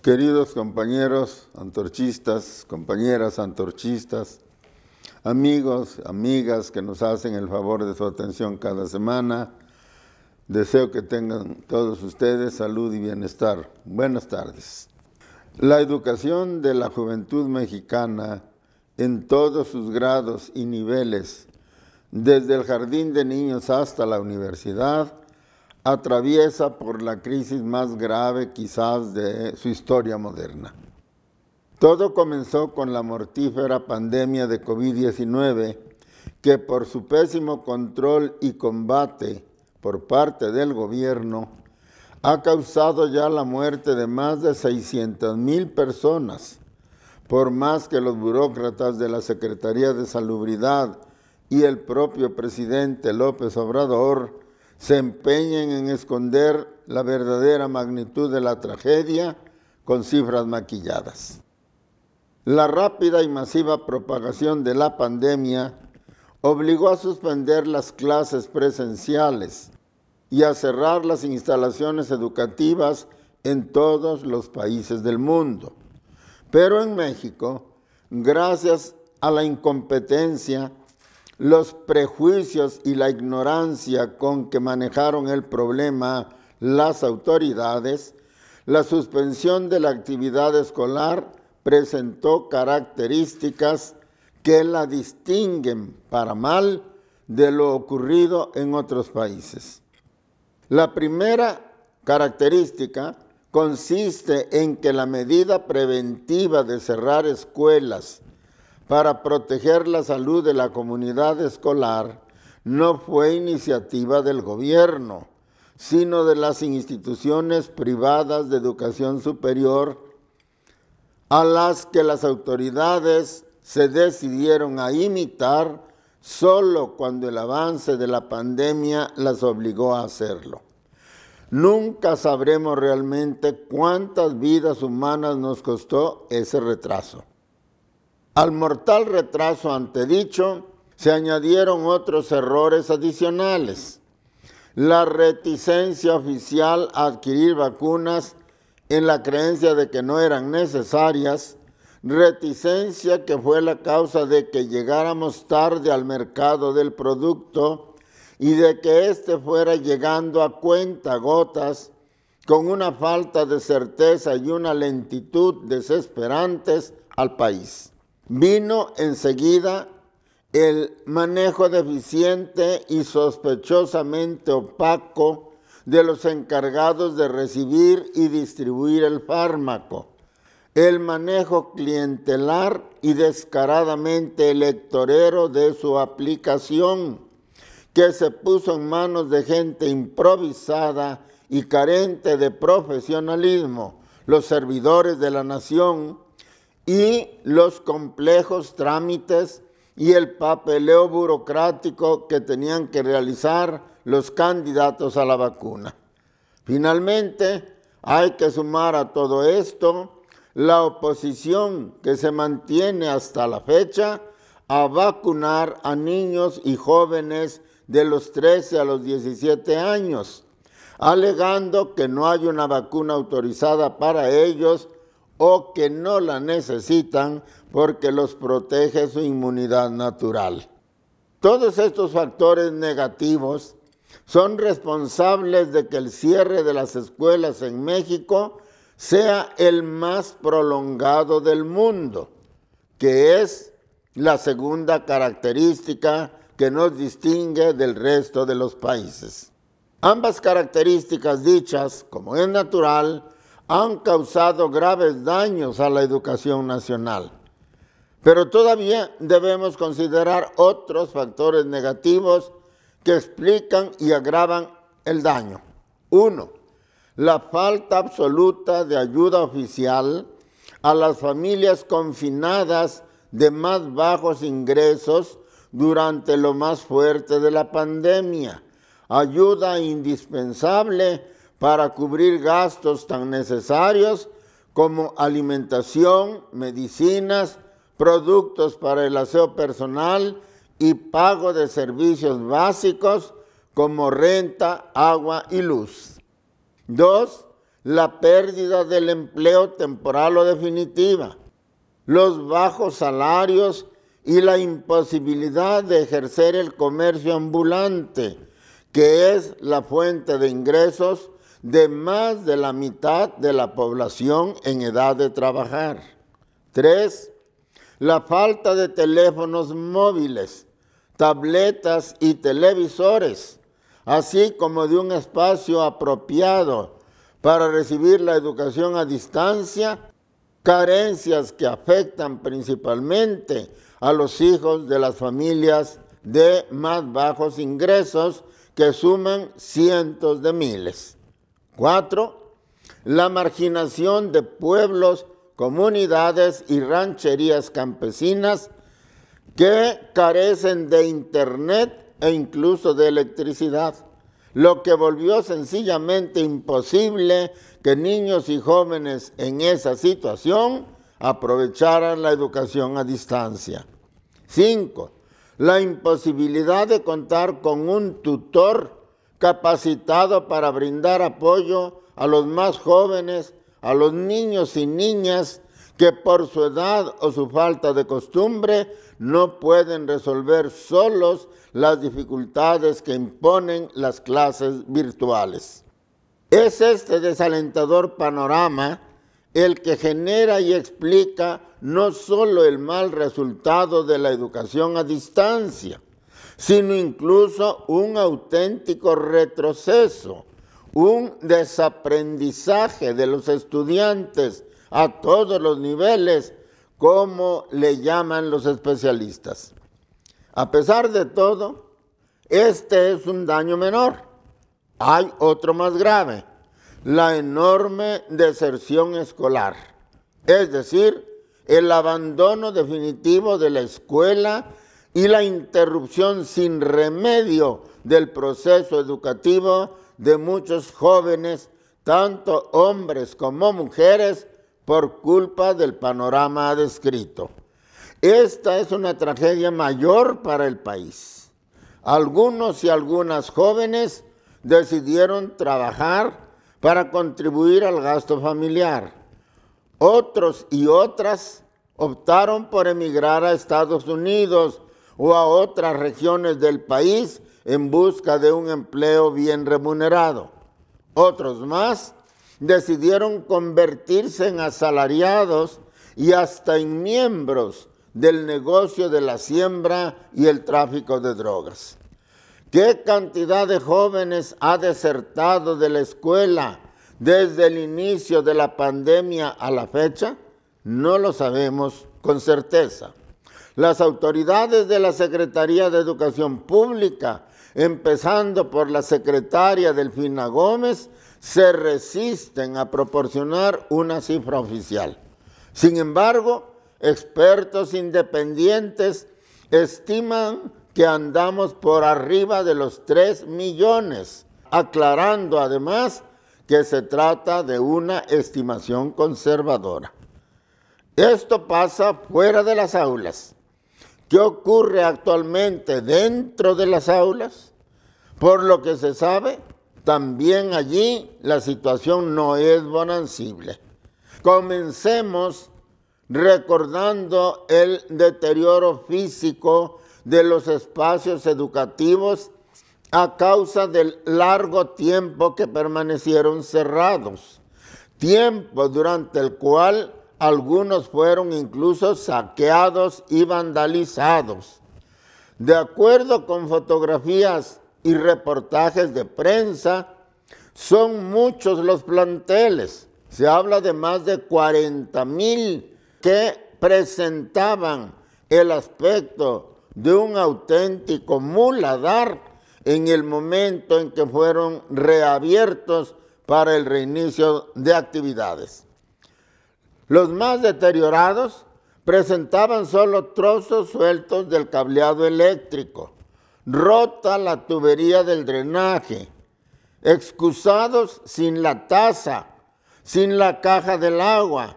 Queridos compañeros antorchistas, compañeras antorchistas, amigos, amigas que nos hacen el favor de su atención cada semana, deseo que tengan todos ustedes salud y bienestar. Buenas tardes. La educación de la juventud mexicana en todos sus grados y niveles, desde el jardín de niños hasta la universidad, atraviesa por la crisis más grave quizás de su historia moderna. Todo comenzó con la mortífera pandemia de COVID-19, que por su pésimo control y combate por parte del gobierno, ha causado ya la muerte de más de 600,000 personas, por más que los burócratas de la Secretaría de Salubridad y el propio presidente López Obrador se empeñen en esconder la verdadera magnitud de la tragedia con cifras maquilladas. La rápida y masiva propagación de la pandemia obligó a suspender las clases presenciales y a cerrar las instalaciones educativas en todos los países del mundo. Pero en México, gracias a la incompetencia, los prejuicios y la ignorancia con que manejaron el problema las autoridades, la suspensión de la actividad escolar presentó características que la distinguen para mal de lo ocurrido en otros países. La primera característica consiste en que la medida preventiva de cerrar escuelas para proteger la salud de la comunidad escolar no fue iniciativa del gobierno, sino de las instituciones privadas de educación superior, a las que las autoridades se decidieron a imitar solo cuando el avance de la pandemia las obligó a hacerlo. Nunca sabremos realmente cuántas vidas humanas nos costó ese retraso. Al mortal retraso antedicho se añadieron otros errores adicionales. La reticencia oficial a adquirir vacunas en la creencia de que no eran necesarias, reticencia que fue la causa de que llegáramos tarde al mercado del producto y de que éste fuera llegando a cuentagotas con una falta de certeza y una lentitud desesperantes al país. Vino enseguida el manejo deficiente y sospechosamente opaco de los encargados de recibir y distribuir el fármaco, el manejo clientelar y descaradamente electorero de su aplicación, que se puso en manos de gente improvisada y carente de profesionalismo, los servidores de la nación, y los complejos trámites y el papeleo burocrático que tenían que realizar los candidatos a la vacuna. Finalmente, hay que sumar a todo esto la oposición que se mantiene hasta la fecha a vacunar a niños y jóvenes de los 13 a los 17 años, alegando que no hay una vacuna autorizada para ellos o que no la necesitan porque los protege su inmunidad natural. Todos estos factores negativos son responsables de que el cierre de las escuelas en México sea el más prolongado del mundo, que es la segunda característica que nos distingue del resto de los países. Ambas características dichas, como es natural, han causado graves daños a la educación nacional. Pero todavía debemos considerar otros factores negativos que explican y agravan el daño. 1. La falta absoluta de ayuda oficial a las familias confinadas de más bajos ingresos durante lo más fuerte de la pandemia. Ayuda indispensable para cubrir gastos tan necesarios como alimentación, medicinas, productos para el aseo personal y pago de servicios básicos como renta, agua y luz. 2. la pérdida del empleo temporal o definitiva, los bajos salarios y la imposibilidad de ejercer el comercio ambulante, que es la fuente de ingresos de más de la mitad de la población en edad de trabajar. 3. La falta de teléfonos móviles, tabletas y televisores, así como de un espacio apropiado para recibir la educación a distancia, carencias que afectan principalmente a los hijos de las familias de más bajos ingresos que suman cientos de miles. 4. La marginación de pueblos, comunidades y rancherías campesinas que carecen de internet e incluso de electricidad, lo que volvió sencillamente imposible que niños y jóvenes en esa situación aprovecharan la educación a distancia. 5. La imposibilidad de contar con un tutor capacitado para brindar apoyo a los más jóvenes, a los niños y niñas que por su edad o su falta de costumbre no pueden resolver solos las dificultades que imponen las clases virtuales. Es este desalentador panorama el que genera y explica no solo el mal resultado de la educación a distancia, sino incluso un auténtico retroceso, un desaprendizaje de los estudiantes a todos los niveles, como le llaman los especialistas. A pesar de todo, este es un daño menor. Hay otro más grave, la enorme deserción escolar, es decir, el abandono definitivo de la escuela y la interrupción sin remedio del proceso educativo de muchos jóvenes, tanto hombres como mujeres, por culpa del panorama descrito. Esta es una tragedia mayor para el país. Algunos y algunas jóvenes decidieron trabajar para contribuir al gasto familiar. Otros y otras optaron por emigrar a Estados Unidos o a otras regiones del país en busca de un empleo bien remunerado. Otros más decidieron convertirse en asalariados y hasta en miembros del negocio de la siembra y el tráfico de drogas. ¿Qué cantidad de jóvenes ha desertado de la escuela desde el inicio de la pandemia a la fecha? No lo sabemos con certeza. Las autoridades de la Secretaría de Educación Pública, empezando por la secretaria Delfina Gómez, se resisten a proporcionar una cifra oficial. Sin embargo, expertos independientes estiman que andamos por arriba de los 3 millones, aclarando además que se trata de una estimación conservadora. Esto pasa fuera de las aulas. ¿Qué ocurre actualmente dentro de las aulas? Por lo que se sabe, también allí la situación no es bonancible. Comencemos recordando el deterioro físico de los espacios educativos a causa del largo tiempo que permanecieron cerrados, tiempo durante el cual algunos fueron incluso saqueados y vandalizados. De acuerdo con fotografías y reportajes de prensa, son muchos los planteles. Se habla de más de 40,000 que presentaban el aspecto de un auténtico muladar en el momento en que fueron reabiertos para el reinicio de actividades. Los más deteriorados presentaban solo trozos sueltos del cableado eléctrico, rota la tubería del drenaje, excusados sin la taza, sin la caja del agua,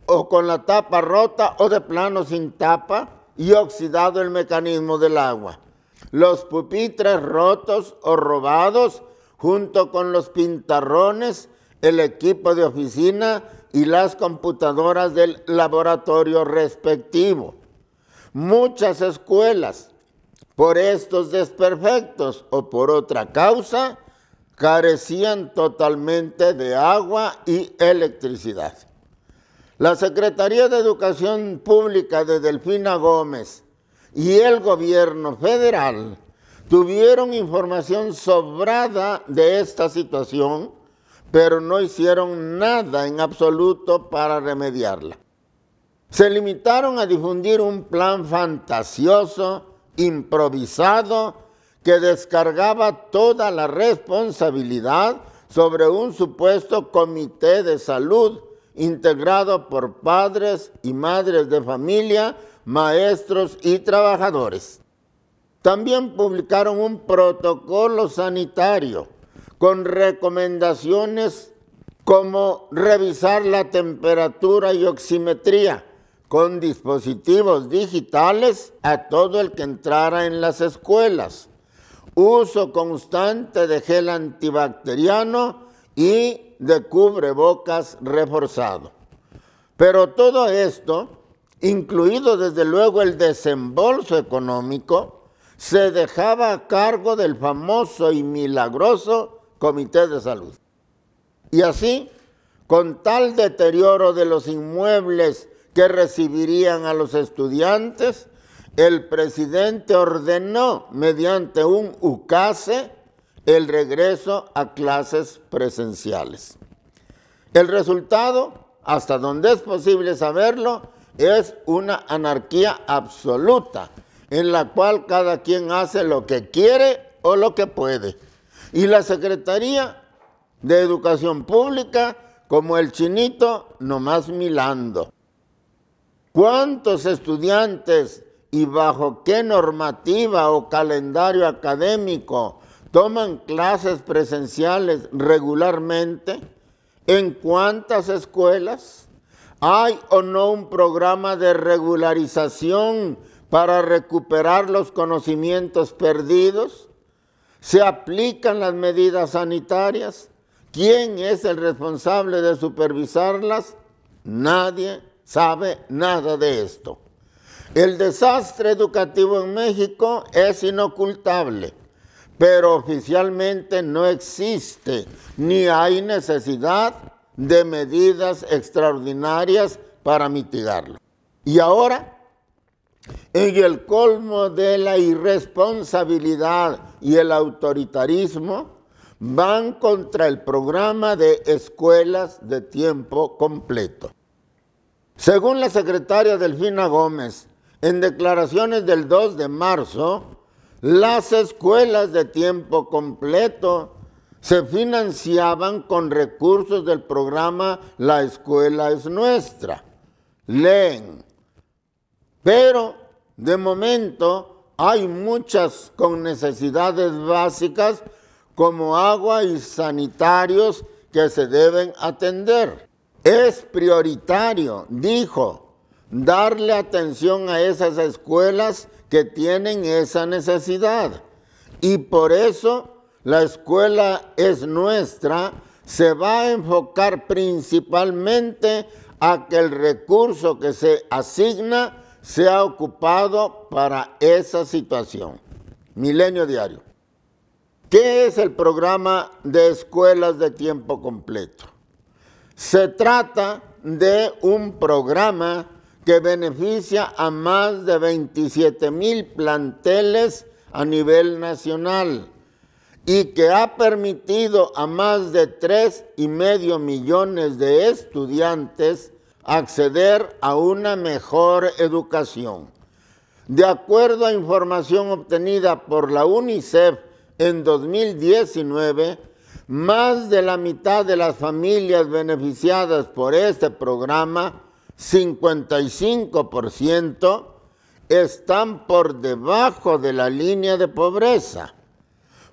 o con la tapa rota o de plano sin tapa y oxidado el mecanismo del agua. Los pupitres rotos o robados junto con los pintarrones el equipo de oficina y las computadoras del laboratorio respectivo. Muchas escuelas, por estos desperfectos o por otra causa, carecían totalmente de agua y electricidad. La Secretaría de Educación Pública de Delfina Gómez y el gobierno federal tuvieron información sobrada de esta situación, pero no hicieron nada en absoluto para remediarla. Se limitaron a difundir un plan fantasioso, improvisado, que descargaba toda la responsabilidad sobre un supuesto comité de salud integrado por padres y madres de familia, maestros y trabajadores. También publicaron un protocolo sanitario con recomendaciones como revisar la temperatura y oximetría con dispositivos digitales a todo el que entrara en las escuelas, uso constante de gel antibacteriano y de cubrebocas reforzado. Pero todo esto, incluido desde luego el desembolso económico, se dejaba a cargo del famoso y milagroso Comité de Salud. Y así, con tal deterioro de los inmuebles que recibirían a los estudiantes, el presidente ordenó mediante un ukase el regreso a clases presenciales. El resultado, hasta donde es posible saberlo, es una anarquía absoluta, en la cual cada quien hace lo que quiere o lo que puede. Y la Secretaría de Educación Pública, como el chinito, nomás milando. ¿Cuántos estudiantes y bajo qué normativa o calendario académico toman clases presenciales regularmente? ¿En cuántas escuelas? ¿Hay o no un programa de regularización para recuperar los conocimientos perdidos? ¿Se aplican las medidas sanitarias? ¿Quién es el responsable de supervisarlas? Nadie sabe nada de esto. El desastre educativo en México es inocultable, pero oficialmente no existe ni hay necesidad de medidas extraordinarias para mitigarlo. Y ahora, en el colmo de la irresponsabilidad y el autoritarismo, van contra el programa de escuelas de tiempo completo. Según la secretaria Delfina Gómez, en declaraciones del 2 de marzo, las escuelas de tiempo completo se financiaban con recursos del programa La Escuela es Nuestra. Leen. Pero, de momento, hay muchas con necesidades básicas como agua y sanitarios que se deben atender. Es prioritario, dijo, darle atención a esas escuelas que tienen esa necesidad. Y por eso la Escuela es Nuestra se va a enfocar principalmente a que el recurso que se asigna sea ocupado para esa situación. Milenio Diario. ¿Qué es el programa de escuelas de tiempo completo? Se trata de un programa que beneficia a más de 27,000 planteles a nivel nacional y que ha permitido a más de 3,5 millones de estudiantes acceder a una mejor educación. De acuerdo a información obtenida por la UNICEF en 2019, más de la mitad de las familias beneficiadas por este programa, 55%, están por debajo de la línea de pobreza.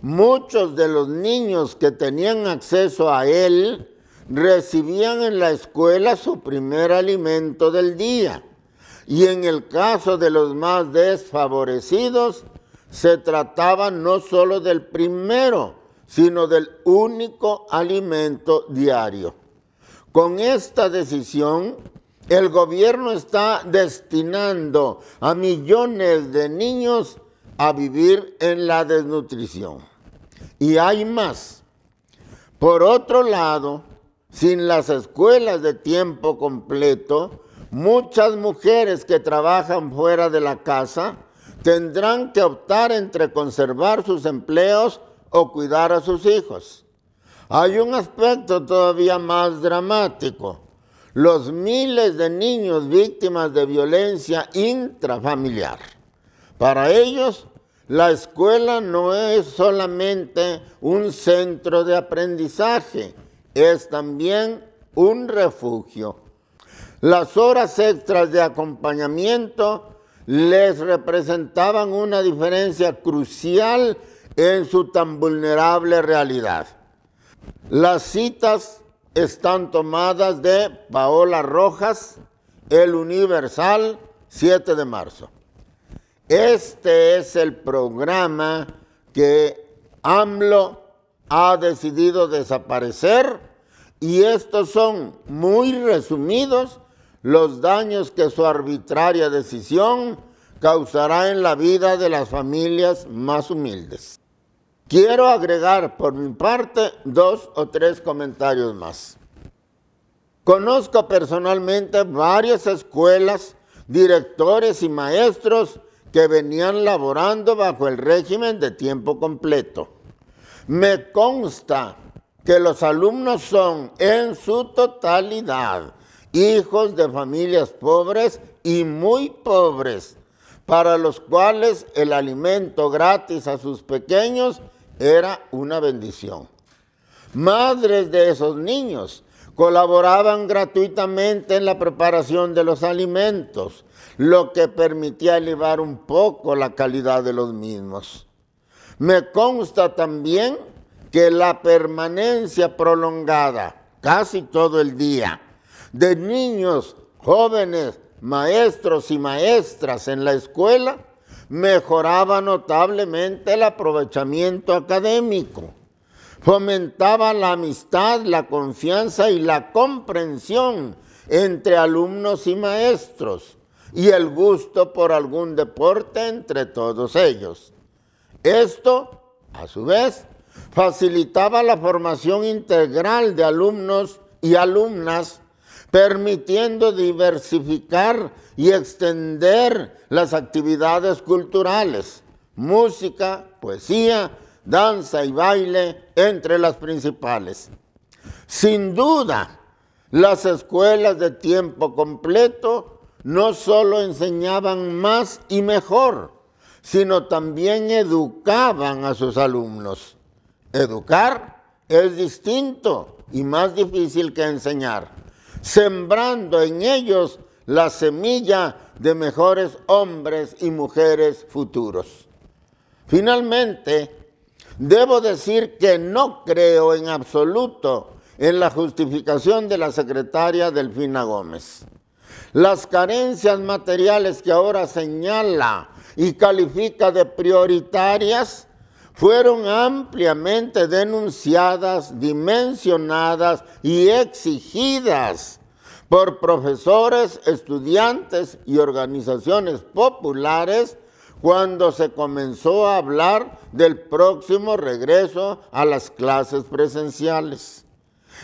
Muchos de los niños que tenían acceso a él recibían en la escuela su primer alimento del día. Y en el caso de los más desfavorecidos, se trataba no solo del primero, sino del único alimento diario. Con esta decisión, el gobierno está destinando a millones de niños a vivir en la desnutrición. Y hay más. Por otro lado, sin las escuelas de tiempo completo, muchas mujeres que trabajan fuera de la casa tendrán que optar entre conservar sus empleos o cuidar a sus hijos. Hay un aspecto todavía más dramático: los miles de niños víctimas de violencia intrafamiliar. Para ellos, la escuela no es solamente un centro de aprendizaje, es también un refugio. Las horas extras de acompañamiento les representaban una diferencia crucial en su tan vulnerable realidad. Las citas están tomadas de Paola Rojas, El Universal, 7 de marzo. Este es el programa que AMLO ha decidido desaparecer, y estos son, muy resumidos, los daños que su arbitraria decisión causará en la vida de las familias más humildes. Quiero agregar por mi parte 2 o 3 comentarios más. Conozco personalmente varias escuelas, directores y maestros que venían laborando bajo el régimen de tiempo completo. Me consta que los alumnos son, en su totalidad, hijos de familias pobres y muy pobres, para los cuales el alimento gratis a sus pequeños era una bendición. Madres de esos niños colaboraban gratuitamente en la preparación de los alimentos, lo que permitía elevar un poco la calidad de los mismos. Me consta también que la permanencia prolongada, casi todo el día, de niños, jóvenes, maestros y maestras en la escuela mejoraba notablemente el aprovechamiento académico, fomentaba la amistad, la confianza y la comprensión entre alumnos y maestros, y el gusto por algún deporte entre todos ellos. Esto, a su vez, facilitaba la formación integral de alumnos y alumnas, permitiendo diversificar y extender las actividades culturales, música, poesía, danza y baile, entre las principales. Sin duda, las escuelas de tiempo completo no solo enseñaban más y mejor, sino también educaban a sus alumnos. Educar es distinto y más difícil que enseñar, sembrando en ellos la semilla de mejores hombres y mujeres futuros. Finalmente, debo decir que no creo en absoluto en la justificación de la secretaria Delfina Gómez. Las carencias materiales que ahora señala y califica de prioritarias fueron ampliamente denunciadas, dimensionadas y exigidas por profesores, estudiantes y organizaciones populares cuando se comenzó a hablar del próximo regreso a las clases presenciales.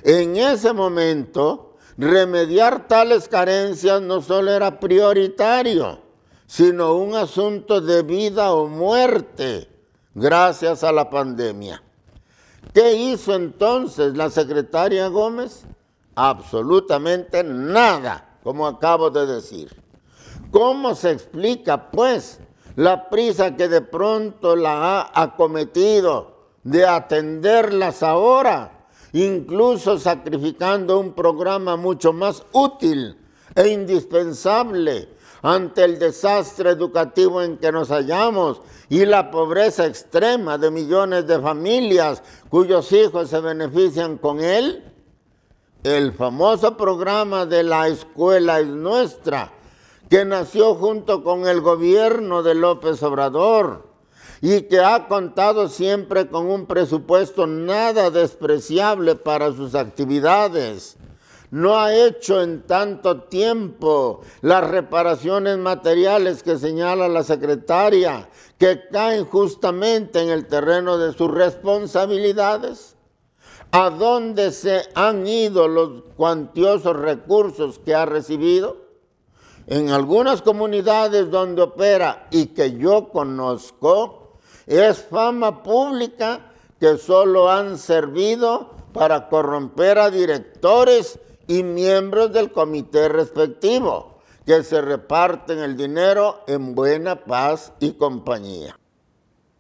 En ese momento, remediar tales carencias no solo era prioritario, sino un asunto de vida o muerte gracias a la pandemia. ¿Qué hizo entonces la secretaria Gómez? Absolutamente nada, como acabo de decir. ¿Cómo se explica, pues, la prisa que de pronto la ha acometido de atenderlas ahora, incluso sacrificando un programa mucho más útil e indispensable ante el desastre educativo en que nos hallamos y la pobreza extrema de millones de familias cuyos hijos se benefician con él? El famoso programa de La Escuela es Nuestra, que nació junto con el gobierno de López Obrador y que ha contado siempre con un presupuesto nada despreciable para sus actividades. No ha hecho en tanto tiempo las reparaciones materiales que señala la secretaria, que caen justamente en el terreno de sus responsabilidades. ¿A dónde se han ido los cuantiosos recursos que ha recibido? En algunas comunidades donde opera y que yo conozco, es fama pública que solo han servido para corromper a directores y miembros del comité respectivo, que se reparten el dinero en buena paz y compañía.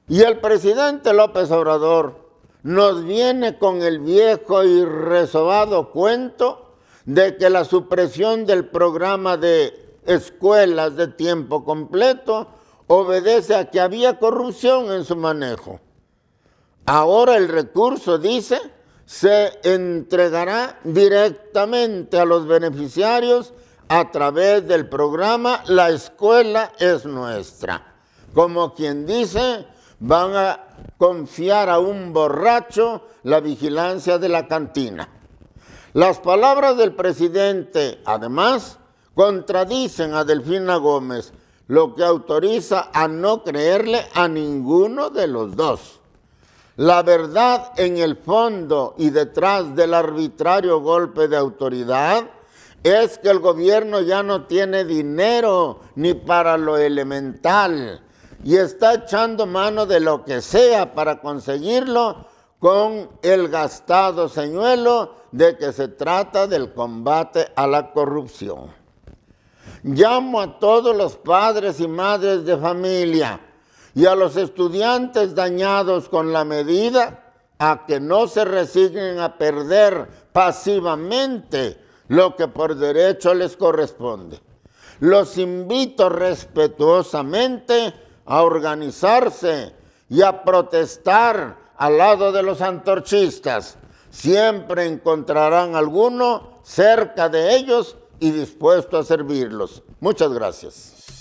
Y el presidente López Obrador nos viene con el viejo y resobado cuento de que la supresión del programa de escuelas de tiempo completo obedece a que había corrupción en su manejo. Ahora el recurso, dice, se entregará directamente a los beneficiarios a través del programa La Escuela es Nuestra. Como quien dice, van a confiar a un borracho la vigilancia de la cantina. Las palabras del presidente, además, contradicen a Delfina Gómez, lo que autoriza a no creerle a ninguno de los dos. La verdad en el fondo y detrás del arbitrario golpe de autoridad es que el gobierno ya no tiene dinero ni para lo elemental y está echando mano de lo que sea para conseguirlo con el gastado señuelo de que se trata del combate a la corrupción. Llamo a todos los padres y madres de familia y a los estudiantes dañados con la medida a que no se resignen a perder pasivamente lo que por derecho les corresponde. Los invito respetuosamente a organizarse y a protestar al lado de los antorchistas. Siempre encontrarán alguno cerca de ellos y dispuesto a servirlos. Muchas gracias.